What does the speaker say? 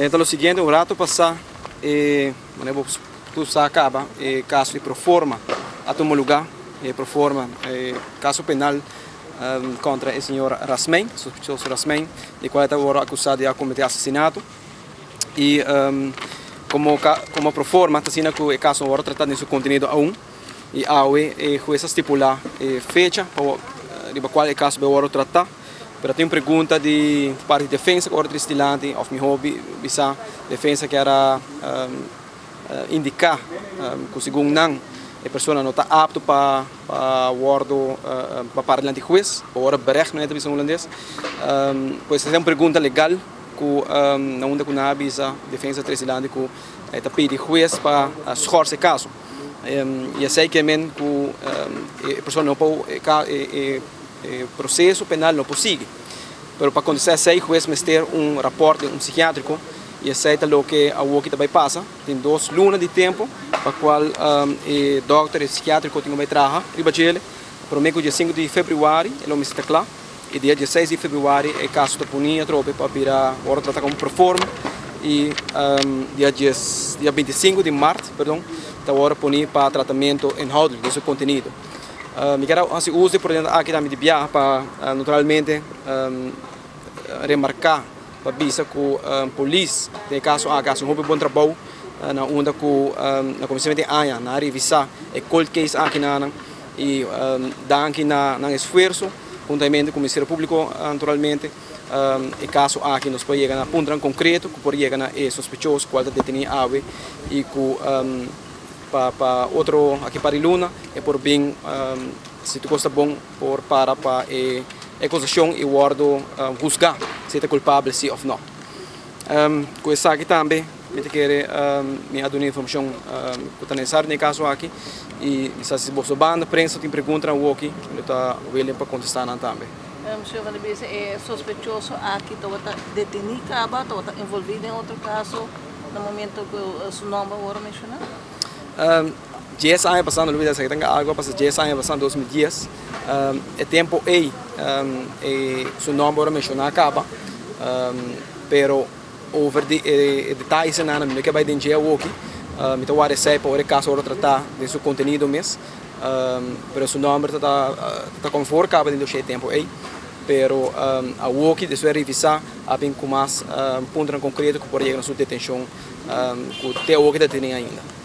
Então, o seguinte, um rato passar, tu acaba caso de proforma a tomar lugar, proforma caso penal contra o senhor Rasmein, suspeitoso Rasmein, de qual está agora acusado de cometer assassinato. E como proforma, está sendo que o caso agora tratado em seu conteúdo A1, e a jueza estipular fecha para qual o caso vai agora tratar. Pero tem uma pergunta de parte de defesa, ordem estilante, ou meu hobby, bisa defesa que era indicar que segundo não a pessoa não está apto para para diante do juiz, para o berecht não é também holandês. Pois é uma pergunta legal que na onda que na bisa defesa estilante que está pedindo juiz para escolher esse caso. E eu sei que a pessoa não pode processo penal não possível. Mas para acontecer isso, o juiz deve ter rapporto psiquiátrico e aceita o que a UOC também passa. Tem 2 lunas de tempo para qual o doutor psiquiátrico tem que trabalhar. Para mim, dia 5 de fevereiro, ele está claro. E dia 16 de fevereiro, o caso da punia tropa para virar agora tratar como proforma. E dia 25 de março, está agora punir para tratamento inhoudelijk, do seu conteúdo. Eu quero usar por exemplo aqui também de viagem para naturalmente remarcar para visa que a polícia tem caso um bom trabalho na onda que na comissão de ANHA na revisar o cold case aqui na e dá aqui na esforço juntamente com o Ministério Público naturalmente o caso aqui nos pode chegar a ponto concreto que pode chegar a sospechoso qual está detenido ave e que para outro aqui para Luna é por bem se tu gosta bom por para a acusação e o ordo buscar se é culpável se ou não. Com isso aqui também eu quero me dar informação que está necessária no caso aqui e se você banda prensa tem pergunta o aqui eu está willing para contestar também. Senhor Van der Beese, é sospechoso aqui está detenido, está envolvido em outro caso no momento que o seu nome agora mencionado? 10 anos passando, Luís, que tem algo passa 10 anos passando 2010. É tempo aí, seu nome agora mencionar acaba, pero over detalhes na minha que vai dentro o aqui, me tô a receber para o caso agora tratar de seu conteúdo mesmo, pero seu nome está conforme acaba dentro do tempo aí, pero a walkie de sua revisar bem com mais ponto concreto que pode chegar na sua detenção que até o que tem ainda.